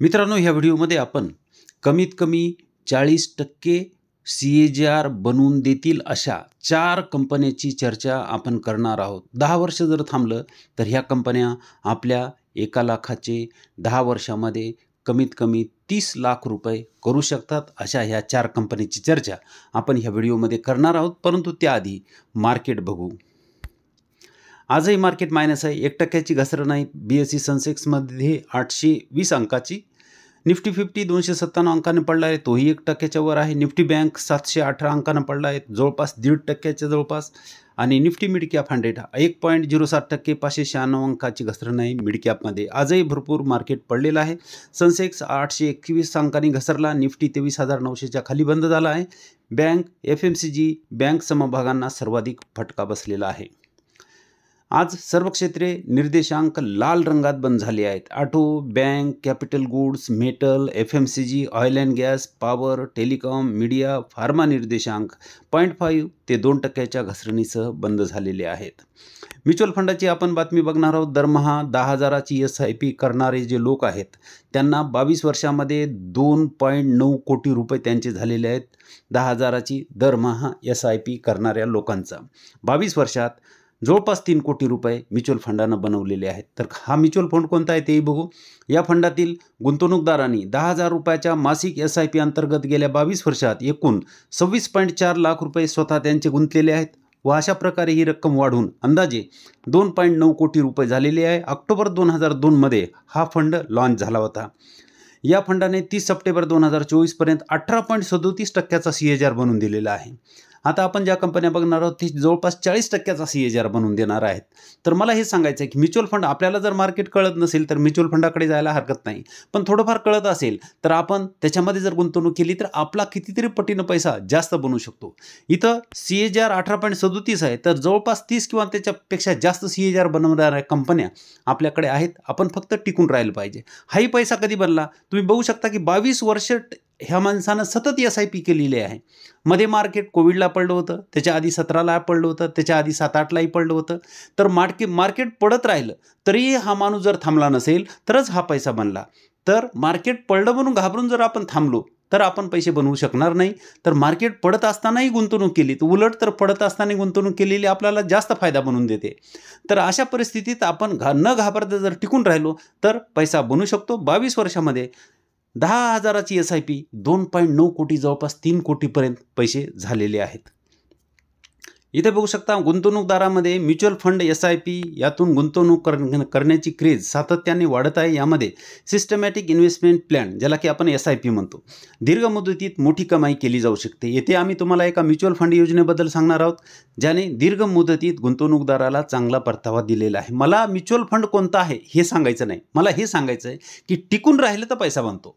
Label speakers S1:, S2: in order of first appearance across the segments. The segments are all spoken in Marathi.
S1: मित्रांनो, ह्या व्हिडिओमध्ये आपण कमीत कमी 40% CAGR बनवून देतील अशा 4 कंपन्यांची चर्चा आपण करणार आहोत. 10 वर्ष जर थांबलं तर ह्या कंपन्या आपल्या 1 लाखाचे 10 वर्षामध्ये कमीत कमी 30 लाख रुपये करू शकतात. अशा ह्या 4 कंपन्यांची चर्चा आपण ह्या व्हिडिओमध्ये करणार आहोत. परंतु त्याआधी मार्केट बघू. आजही मार्केट मायनस आहे. 1% घसरण आहे. BSE सेन्सेक्समध्ये 820 अंकाची. निफ्टी 50 297 अंकाने पडला आहे, तोही 1% वर आहे. निफ्टी बँक 718 अंकाने पडला आहे, जवळपास 1.5% जवळपास. आणि निफ्टी मिड कॅप 100 1.07% 596 अंकाची घसरण आहे मिड कॅपमध्ये. आजही भरपूर मार्केट पडलेलं आहे. सेन्सेक्स 821 अंकांनी घसरला. निफ्टी 23,900च्या खाली बंद झाला आहे. बँक, FMCG, बँक समभागांना सर्वाधिक फटका बसलेला आहे. आज सर्व क्षेत्रे निर्देशांक लाल रंगात बंद झाले आहेत. Auto, bank, capital goods, metal, FMCG, oil and gas, power, telecom, media, pharma निर्देशांक 0.5 ते 2%च्या घसरणीसह बंद झालेले आहेत. म्युच्युअल फंडाची आपण बातमी बघणार आहोत. दरमहा 10,000ची SIP करणारे जे लोक आहेत त्यांना 22 वर्षामध्ये 2.9 कोटी रुपये त्यांचे झालेले आहेत. 10,000ची दरमहा SIP करणाऱ्या लोकांचा 22 वर्षात जवळपास 3 कोटी रुपये म्युच्युअल फंडानं बनवलेले आहेत. तर हा म्युच्युअल फंड कोणता आहे तेही बघू. या फंडातील गुंतवणूकदारांनी 10,000 रुपयाच्या मासिक SIP अंतर्गत गेल्या 22 वर्षात एकूण 26.4 लाख रुपये स्वतः त्यांचे गुंतलेले आहेत व अशा प्रकारे ही रक्कम वाढून अंदाजे 2.9 कोटी रुपये झालेली आहे. ऑक्टोबर 2002 मध्ये हा फंड लॉन्च झाला होता. या फंडाने 30 सप्टेंबर 2024 पर्यंत 18.37%चा CAGR बनवून दिलेला आहे. आता आपण ज्या कंपन्या बघणार आहोत ते जवळपास 40%चा CAGR बनवून देणार आहेत. तर मला हे सांगायचं आहे की म्युच्युअल फंड आपल्याला जर मार्केट कळत नसेल तर म्युच्युअल फंडाकडे जायला हरकत नाही. पण थोडंफार कळत असेल तर आपण त्याच्यामध्ये जर गुंतवणूक केली तर आपला कितीतरी पटीनं पैसा जास्त बनवू शकतो. इथं CAGR 18.37 आहे, तर जवळपास 30 किंवा त्याच्यापेक्षा जास्त CAGR बनवणाऱ्या कंपन्या आपल्याकडे आहेत. आपण फक्त टिकून राहिलं पाहिजे. हाही पैसा कधी बनला तुम्ही बघू शकता की 22 वर्ष ह्या माणसानं सतत SIP केलेली आहे. मध्ये मार्केट कोविडला पडलं होतं, त्याच्या आधी 17ला पडलं होतं, त्याच्या आधी 7-8लाही पडलं होतं. तर मार्केट पडत राहिलं तरीही हा माणूस जर थांबला नसेल तरच हा पैसा बनला. तर मार्केट पडलं म्हणून घाबरून जर आपण थांबलो तर आपण पैसे बनवू शकणार नाही. तर मार्केट पडत असतानाही गुंतवणूक केली तर उलट तर पडत असताना गुंतवणूक केलेली आपल्याला जास्त फायदा बनवून देते. तर अशा परिस्थितीत आपण न घाबरता जर टिकून राहिलो तर पैसा बनवू शकतो. 22 वर्षामध्ये 10,000ची SIP 2.9 कोटी जवळपास 3 कोटीपर्यंत पैसे झालेले आहेत. इथे बघू शकता गुंतवणूकदारामध्ये म्युच्युअल फंड SIP यातून गुंतवणूक करण्याची क्रेज सातत्याने वाढत आहे. यामध्ये सिस्टमॅटिक इन्व्हेस्टमेंट प्लॅन ज्याला की आपण SIP म्हणतो, दीर्घ मुदतीत मोठी कमाई केली जाऊ शकते. येथे आम्ही तुम्हाला एका म्युच्युअल फंड योजनेबद्दल सांगणार आहोत ज्याने दीर्घ मुदतीत गुंतवणूकदाराला चांगला परतावा दिलेला आहे. मला म्युच्युअल फंड कोणता आहे हे सांगायचं नाही, मला हे सांगायचं आहे की टिकून राहिलं तर पैसा बनतो.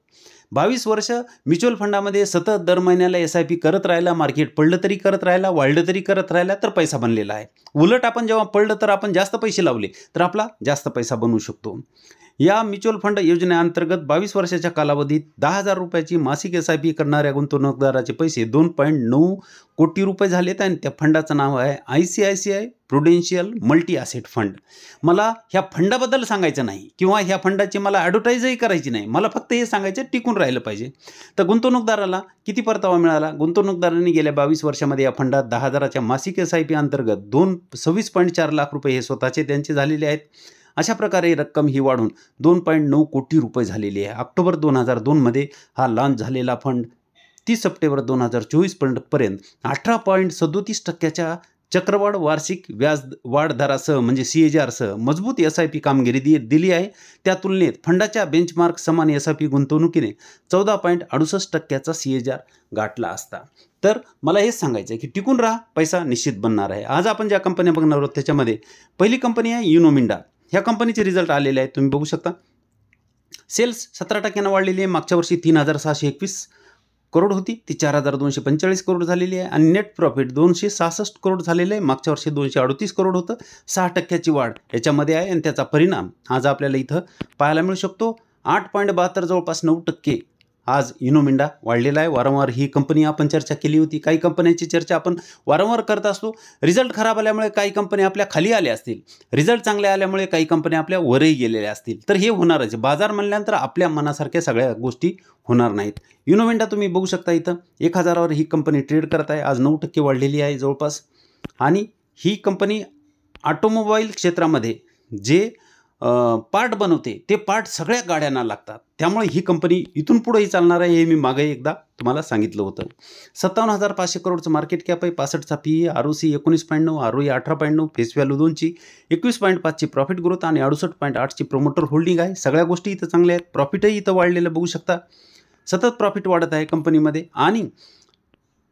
S1: 22 वर्ष म्युच्युअल फंडामध्ये सतत दर महिन्याला SIP करत राहिला, मार्केट पडलं तरी करत राहिला, वाढलं तरी करत राहिला तर पैसा बनलेला आहे. उलट आपण जेव्हा पडलं तर आपण जास्त पैसे लावले तर आपला जास्त पैसा बनवू शकतो. या म्युच्युअल फंड योजनेअंतर्गत 22 वर्षाच्या कालावधीत 10,000 रुपयाची मासिक SIP करणाऱ्या गुंतवणूकदाराचे पैसे 2.9 कोटी रुपये झालेत आणि त्या फंडाचं नाव आहे ICICI prudential multi asset fund. मला ह्या फंडाबद्दल सांगायचं नाही किंवा ह्या फंडाची मला ॲडव्हर्टाईजही करायची नाही, मला फक्त हे सांगायचं टिकून राहिलं पाहिजे. तर गुंतवणूकदाराला किती परतावा मिळाला? गुंतवणूकदारांनी गेल्या 22 वर्षामध्ये या फंडात 10,000च्या मासिक SIP अंतर्गत 26.4 लाख रुपये हे स्वतःचे त्यांचे झालेले आहेत. अशा प्रकारे रक्कम ही वाढून 2.9 कोटी रुपये झालेली आहे. ऑक्टोबर 2002 मध्ये हा लॉन्च झालेला फंड 30 सप्टेंबर 2024 पर्यंत 18.37%च्या चक्रवाढ वार्षिक व्याज वाढ दरासह म्हणजे CAGR सह मजबूत SIP कामगिरी दिली आहे. त्या तुलनेत फंडाच्या बेंचमार्क समान SIP गुंतवणुकीने 14.68%चा CAGR गाठला असता. तर मला हेच सांगायचं आहे की टिकून राहा, पैसा निश्चित बनणार आहे. आज आपण ज्या कंपन्या बघणार आहोत त्याच्यामध्ये पहिली कंपनी आहे युनो मिंडा. ह्या कंपनीचे रिझल्ट आलेले आहेत, तुम्ही बघू शकता. सेल्स 17% वाढलेली आहे. मागच्या वर्षी 3,621 करोड होती, ती 4,245 करोड झालेली आहे. आणि नेट प्रॉफिट 266 करोड झालेलं आहे. मागच्या वर्षी 238 करोड होतं. 6%ची वाढ याच्यामध्ये आहे आणि त्याचा परिणाम आज आपल्याला इथं पाहायला मिळू शकतो. 8.72 जवळपास 9% आज इनोमिंडा वाढलेला आहे. वारंवार ही कंपनी आपण चर्चा केली होती. काही कंपन्यांची चर्चा आपण वारंवार करत असतो. रिझल्ट खराब आल्यामुळे काही कंपन्या आपल्या खाली आल्या असतील, रिझल्ट चांगले आल्यामुळे काही कंपन्या आपल्या वरही गेलेल्या असतील. तर हे होणारच. बाजार म्हणल्यानंतर आपल्या मनासारख्या सगळ्या गोष्टी होणार नाहीत. इनोमिंडा तुम्ही बघू शकता इथं 1000वर ही कंपनी ट्रेड करत आहे. आज 9% वाढलेली आहे जवळपास. आणि ही कंपनी ऑटोमोबाईल क्षेत्रामध्ये जे पार्ट बनवते ते पार्ट सगळ्या गाड्यांना लागतात. त्यामुळे ही कंपनी इथून पुढेही चालणार आहे. हे मी मागे एकदा तुम्हाला सांगितलं होतं. 57,500 करोडचं मार्केट कॅप आहे. 65चा PE, ROC 19.9, ROE 18.9, face value 2ची, 21.5ची प्रॉफिट ग्रोथ आणि 68.8ची प्रोमोटर होल्डिंग आहे. सगळ्या गोष्टी इथं चांगल्या आहेत. प्रॉफिटही इथं वाढलेलं बघू शकता. सतत प्रॉफिट वाढत आहे कंपनीमध्ये. आणि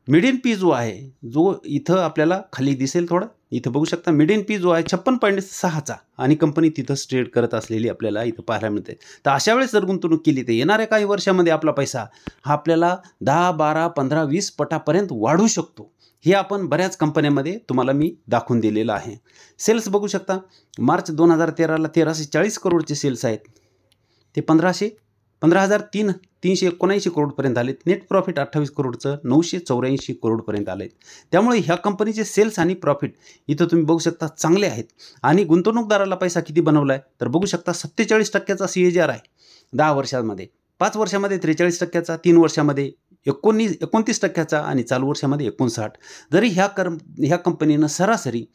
S1: मिडियन पी जो आहे, जो इथं आपल्याला खाली दिसेल थोडा, इथं बघू शकता मिडियन पी जो आहे 56.6चा आणि कंपनी तिथंच ट्रेड करत असलेली आपल्याला इथं पाहायला मिळते. तर अशा वेळेस जर गुंतवणूक केली तर येणाऱ्या काही वर्षामध्ये आपला पैसा हा आपल्याला 10, 12, 15, 20 पटापर्यंत वाढू शकतो. हे आपण बऱ्याच कंपन्यांमध्ये तुम्हाला मी दाखवून दिलेलं आहे. सेल्स बघू शकता. मार्च 2013ला 1340 करोडचे सेल्स आहेत. ते 15,379 करोडपर्यंत आलेत. नेट प्रॉफिट 28 करोडचं 984 करोडपर्यंत आलेत. त्यामुळे ह्या कंपनीचे सेल्स आणि प्रॉफिट इथं तुम्ही बघू शकता चांगले आहेत. आणि गुंतवणूकदाराला पैसा किती बनवला आहे तर बघू शकता 47%चा CAGR आहे 10 वर्षांमध्ये. 5 वर्षामध्ये 43%चा, 3 वर्षामध्ये 29% आणि चालू वर्षामध्ये 59. जरी ह्या कंपनीनं सरासरी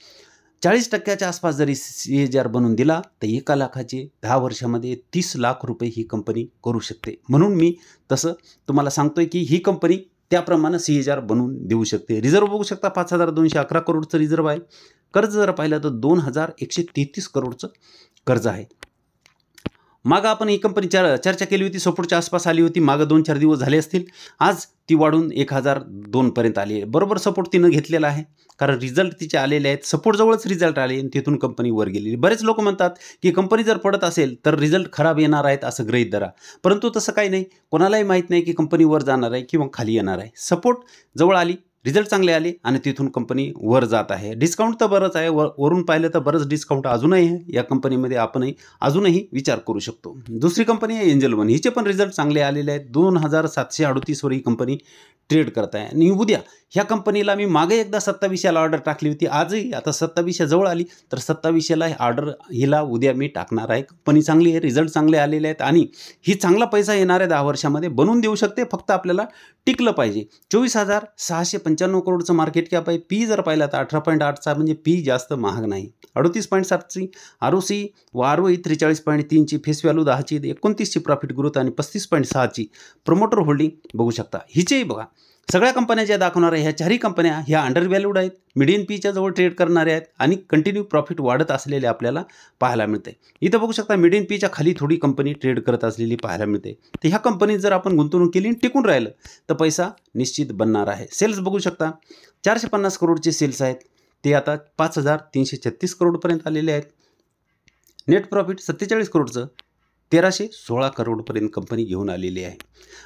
S1: 40%च्या आसपास जरी CAGR बनवून दिला तर 1 लाखाचे 10 वर्षामध्ये 30 लाख रुपये ही कंपनी करू शकते. म्हणून मी तसं तुम्हाला सांगतोय की ही कंपनी त्याप्रमाणे CAGR बनवून देऊ शकते. रिझर्व्ह बघू शकता 5,211 करोडचं रिझर्व्ह आहे. कर्ज जर पाहिलं तर 2,133 करोडचं कर्ज आहे. मागं आपण ही कंपनी चर्चा केली होती, सपोर्टच्या आसपास आली होती. मागं 2-4 दिवस झाले असतील. आज ती वाढून 1002 पर्यंत आली आहे. बरोबर सपोर्ट तिनं घेतलेला आहे, कारण रिझल्ट तिचे आलेले आहेत. सपोर्टजवळच रिझल्ट आले आणि तिथून कंपनी वर गेलेली. बरेच लोक म्हणतात की कंपनी जर पडत असेल तर रिझल्ट खराब येणार आहेत असं गृहीत धरा, परंतु तसं काही नाही. कोणालाही माहीत नाही की कंपनी वर जाणार आहे किंवा खाली येणार आहे. सपोर्ट जवळ आली, रिझल्ट चांगले आले आणि तिथून कंपनी वर जात आहे. डिस्काउंट तर बरंच आहे. वरून पाहिलं तर बरंच डिस्काउंट अजूनही आहे या कंपनीमध्ये. आपणही अजूनही विचार करू शकतो. दुसरी कंपनी आहे एंजल वन. हिचे पण रिझल्ट चांगले आलेले आहेत. 2,738 वर ही कंपनी ट्रेड करत आहे. आणि उद्या ह्या कंपनीला मी मागे एकदा 2700ला ऑर्डर टाकली होती. आजही आता 2700 जवळ आली तर 2700ला ऑर्डर हिला उद्या मी टाकणार आहे. कंपनी चांगली आहे, रिझल्ट चांगले आलेले आहेत आणि ही चांगला पैसा येणाऱ्या 10 वर्षामध्ये बनवून देऊ शकते. फक्त आपल्याला टिकलं पाहिजे. 24,695 करोडचं मार्केट कॅप आहे. PE जर पाहिला तर 18.8चा, म्हणजे PE जास्त महाग नाही. 38.7ची ROC व ROE 43.3ची, फेस व्हॅल्यू 10ची, 29ची प्रॉफिट ग्रोथ आणि 35.6ची प्रमोटर होल्डिंग बघू शकता. हिचेही बघा. सगळ्या कंपन्या ज्या दाखवणार आहे ह्या चारही कंपन्या ह्या अंडर व्हॅल्यूड आहेत, मिडियन पीच्या जवळ ट्रेड करणाऱ्या आहेत आणि कंटिन्यू प्रॉफिट वाढत असलेले आपल्याला पाहायला मिळते. इथं बघू शकता मिडियन पीच्या खाली थोडी कंपनी ट्रेड करत असलेली पाहायला मिळते. तर ह्या कंपनीत जर आपण गुंतवणूक केली आणि टिकून राहिलं तर पैसा निश्चित बनणार आहे. सेल्स बघू शकता 450 करोडचे सेल्स आहेत. ते आता 5,336 करोडपर्यंत आलेले आहेत. नेट प्रॉफिट 47 करोडचं 1,316 करोडपर्यंत कंपनी घेऊन आलेली आहे.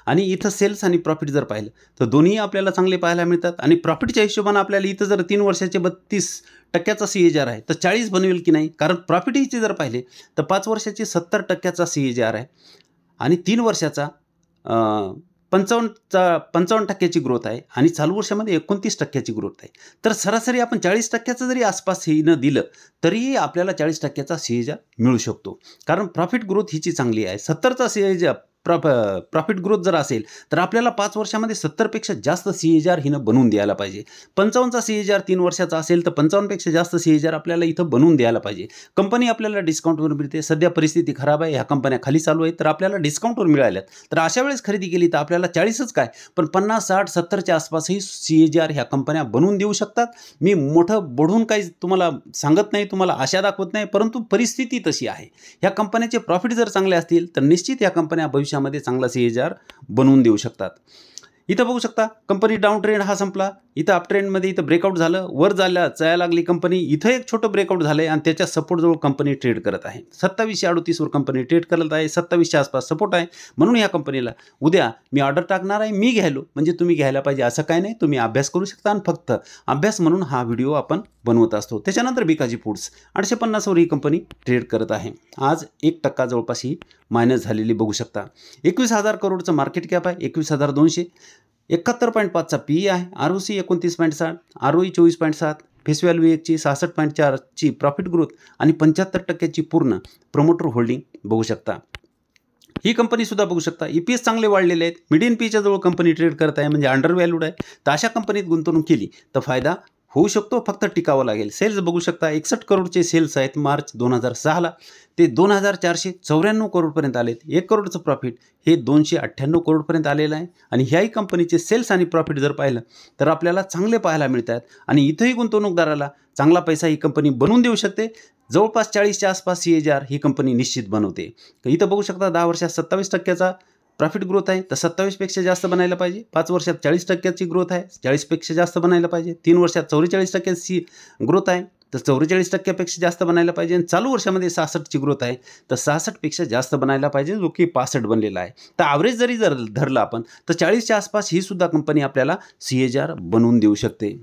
S1: आणि इथं सेल्स आणि प्रॉफिट जर पाहिलं तर दोन्ही आपल्याला चांगले पाहायला मिळतात. आणि प्रॉफिटच्या हिशोबाने आपल्याला इथं जर 3 वर्षाचे 32% CAGR आहे तर 40 बनवेल की नाही, कारण प्रॉफिट हिचे जर पाहिले तर 5 वर्षाचे 70% CAGR आहे आणि 3 वर्षाचा 55% ग्रोथ आहे आणि चालू वर्षामध्ये 29% ग्रोथ आहे. तर सरासरी आपण 40% जरी आसपास हिनं दिलं तरीही आपल्याला 40% CAGR मिळू शकतो, कारण प्रॉफिट ग्रोथ हिची चांगली आहे. 70चा CAGR प्रॉफिट ग्रोथ जर असेल तर आपल्याला 5 वर्षामध्ये 70पेक्षा जास्त CAGR हिनं बनवून द्यायला पाहिजे. 55चा CAGR 3 वर्षाचा असेल तर 55पेक्षा जास्त CAGR आपल्याला इथं बनवून द्यायला पाहिजे. कंपनी आपल्याला डिस्काउंटवर मिळते. सध्या परिस्थिती खराब आहे, ह्या कंपन्या खाली चालू आहेत तर आपल्याला डिस्काउंटवर मिळाल्यात. तर अशा वेळेस खरेदी केली तर आपल्याला 40च काय पण 50, 60, 70च्या आसपासही CAGR ह्या कंपन्या बनवून देऊ शकतात. मी मोठं बढून काही तुम्हाला सांगत नाही, तुम्हाला आशा दाखवत नाही, परंतु परिस्थिती तशी आहे. ह्या कंपन्याचे प्रॉफिट जर चांगले असतील तर निश्चित ह्या कंपन्या भविष्यामध्ये चांगला CAGR बनवून देऊ शकतात. इथं बघू शकता कंपनी डाऊन ट्रेंड हा संपला, इथं अप ट्रेंडमध्ये इथं ब्रेकआउट झालं, वर जायला लागली कंपनी, इथं एक छोटं ब्रेकआउट झालंय आणि त्याच्या सपोर्टजवळ कंपनी ट्रेड करत आहे. 2738 वर कंपनी ट्रेड करत आहे. 27च्या आसपास सपोर्ट आहे. म्हणून या कंपनीला उद्या मी ऑर्डर टाकणार आहे, मी घ्यायलो म्हणजे तुम्ही घ्यायला पाहिजे असं काय नाही. तुम्ही अभ्यास करू शकता आणि फक्त अभ्यास म्हणून हा व्हिडिओ आपण बनवत असतो. त्याच्यानंतर बिकाजी फूड्स 850 वर ही कंपनी ट्रेड करत आहे. आज 1% जवळपास ही मायनस झालेली बघू शकता. 21,000 करोडचं मार्केट कॅप आहे, 21,200, 71.5चा पी आहे, ROC 29.7, ROE 24.7, फेस व्हॅल्यू 1ची, 66.4ची प्रॉफिट ग्रोथ आणि 75% पूर्ण प्रमोटर होल्डिंग बघू शकता. ही कंपनी सुद्धा बघू शकता. EPS चांगले वाढलेले आहेत. मीडियन पीच्या जवळ कंपनी ट्रेड करत आहे म्हणजे अंडर व्हॅल्यूड आहे. तर अशा कंपनीत गुंतवणूक केली तर फायदा होऊ शकतो, फक्त टिकावं लागेल. सेल्स बघू शकता 61 करोडचे सेल्स आहेत मार्च 2006ला, ते 2494 करोडपर्यंत आलेत. 1 करोडचं प्रॉफिट हे 298 करोडपर्यंत आलेलं आहे. आणि ह्याही कंपनीचे सेल्स आणि प्रॉफिट जर पाहिलं तर आपल्याला चांगले पाहायला मिळतात आणि इथंही गुंतवणूकदाराला चांगला पैसा ही कंपनी बनवून देऊ शकते. जवळपास 40च्या आसपास CAGR ही कंपनी निश्चित बनवते. इथं बघू शकता 10 वर्षात 27%चा प्रॉफिट ग्रोथ आहे, तर 27पेक्षा जास्त बनायला पाहिजे. 5 वर्षात 40%ची ग्रोथ आहे, 40पेक्षा जास्त बनायला पाहिजे. 3 वर्षात 44%ची ग्रोथ आहे, तर 44%पेक्षा जास्त बनायला पाहिजे. आणि चालू वर्षामध्ये 66ची ग्रोथ आहे, तर 66पेक्षा जास्त बनायला पाहिजे, जो की 65 बनलेला आहे. तर ॲव्हरेज जरी धरलं आपण तर 40च्या आसपास ही सुद्धा कंपनी आपल्याला CAGR बनवून देऊ शकते.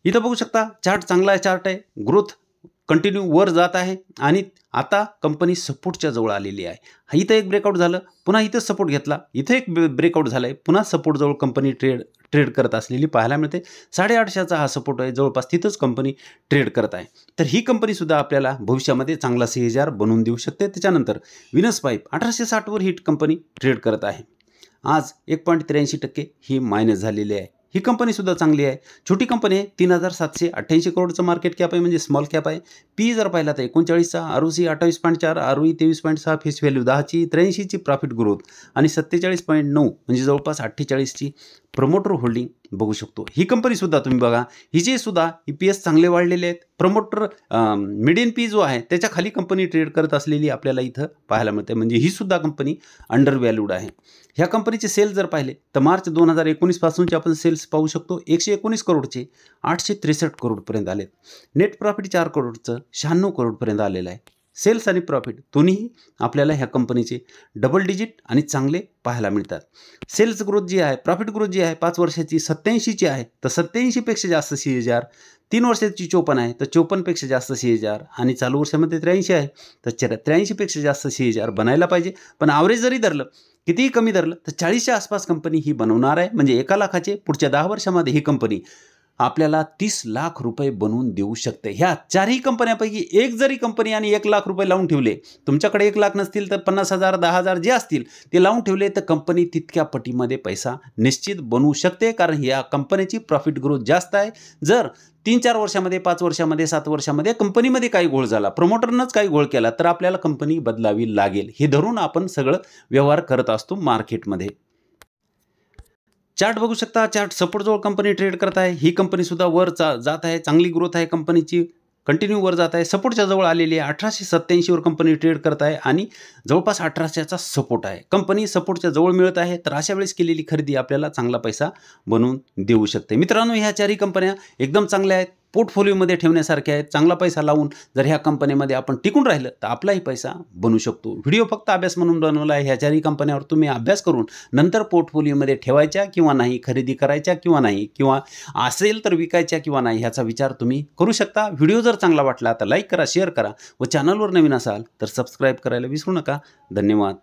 S1: इथं बघू शकता चार्ट चांगला चार्ट आहे, ग्रोथ कंटिन्यू वर जात आहे आणि आता कंपनी सपोर्टच्या जवळ आलेली आहे. इथं एक ब्रेकआउट झालं, पुन्हा इथं सपोर्ट घेतला, इथं एक ब्रेकआउट झालं आहे, पुन्हा सपोर्ट जवळ कंपनी ट्रेड करत असलेली पाहायला मिळते. 850चा हा सपोर्ट आहे, जवळपास तिथंच कंपनी ट्रेड करत आहे. तर ही कंपनीसुद्धा आपल्याला भविष्यामध्ये चांगला CAGR बनवून देऊ शकते. त्याच्यानंतर विनस पाईप 1860 वर ही कंपनी ट्रेड करत आहे. आज 1.83% ही मायनस झालेली आहे. ही कंपनीसुद्धा चांगली आहे. छोटी कंपनी आहे, 3788 करोडचं मार्केट कॅप आहे म्हणजे स्मॉल कॅप आहे. पी जर पाहिला तर 39चा, ROC 28.4, ROE 23.6, फेस व्हॅल्यू 10ची, 83ची प्रॉफिट ग्रोथ आणि 47.9 म्हणजे जवळपास 48ची प्रमोटर होल्डिंग बघू शकतो. ही कंपनीसुद्धा तुम्ही बघा, हिचे सुद्धा EPS चांगले वाढलेले आहेत. प्रमोटर मिडियन पी जो आहे त्याच्या खाली कंपनी ट्रेड करत असलेली आपल्याला इथं पाहायला मिळते, म्हणजे ही सुद्धा कंपनी अंडर व्हॅल्यूड आहे. ह्या कंपनीचे सेल्स जर पाहिले तर मार्च 2019 पासूनचे आपण सेल्स पाहू शकतो. 119 करोडचे 863 करोडपर्यंत आलेत. नेट प्रॉफिट 4 करोडचं 96 करोडपर्यंत आलेलं आहे. सेल्स आणि प्रॉफिट दोन्ही आपल्याला ह्या कंपनीचे डबल डिजिट आणि चांगले पाहायला मिळतात. सेल्स ग्रोथ जी आहे, प्रॉफिट ग्रोथ जी आहे 5 वर्षाची 87ची आहे, तर 87पेक्षा जास्त CAGR. 3 वर्षाची 54 आहे, तर 54पेक्षा जास्त CAGR आणि चालू वर्षामध्ये 83 आहे, तर 83पेक्षा जास्त CAGR बनायला पाहिजे. पण ॲव्हरेज जरी धरलं, कितीही कमी धरलं तर 40च्या आसपास कंपनी ही बनवणार आहे. म्हणजे 1 लाखाचे पुढच्या 10 वर्षामध्ये ही कंपनी आपल्याला 30 लाख रुपये बनवून देऊ शकते. ह्या चारही कंपन्यापैकी एक जरी कंपनी आणि 1 लाख रुपये लावून ठेवले, तुमच्याकडे 1 लाख नसतील तर 50,000 10,000 जे असतील ते लावून ठेवले, तर कंपनी तितक्या पटीमध्ये पैसा निश्चित बनवू शकते. कारण या कंपनीची प्रॉफिट ग्रोथ जास्त आहे. जर 3-4 वर्षामध्ये, 5 वर्षामध्ये, 7 वर्षामध्ये कंपनीमध्ये काही घोळ झाला, प्रमोटरनंच काही घोळ केला, तर आपल्याला कंपनी बदलावी लागेल. हे धरून आपण सगळं व्यवहार करत असतो मार्केटमध्ये. चार्ट बघू शकता, चार्ट सपोर्ट जवळ कंपनी ट्रेड करत आहे. ही कंपनी सुद्धा वर जात आहे, चांगली ग्रोथ आहे कंपनीची, कंटिन्यू वर जात आहे. सपोर्टच्या जवळ आलेली आहे. 1887 वर कंपनी ट्रेड करत आहे आणि जवळपास 1800चा सपोर्ट आहे. कंपनी सपोर्टच्या जवळ मिळत आहे, तर अशा वेळेस केलेली खरेदी आपल्याला चांगला पैसा बनवून देऊ शकते. मित्रांनो, ह्या चारही कंपन्या एकदम चांगल्या आहेत, पोर्टफोलिओमध्ये ठेवण्यासारख्या आहेत. चांगला पैसा लावून जर ह्या कंपनीमध्ये आपण टिकून राहिलं तर आपलाही पैसा बनू शकतो. व्हिडिओ फक्त अभ्यास म्हणून बनवला आहे. ह्या चारही कंपन्यावर तुम्ही अभ्यास करून नंतर पोर्टफोलिओमध्ये ठेवायच्या किंवा नाही, खरेदी करायच्या किंवा नाही, किंवा असेल तर विकायच्या किंवा नाही, ह्याचा विचार तुम्ही करू शकता. व्हिडिओ जर चांगला वाटला तर लाईक करा, शेअर करा व चॅनलवर नवीन असाल तर सबस्क्राईब करायला विसरू नका. धन्यवाद.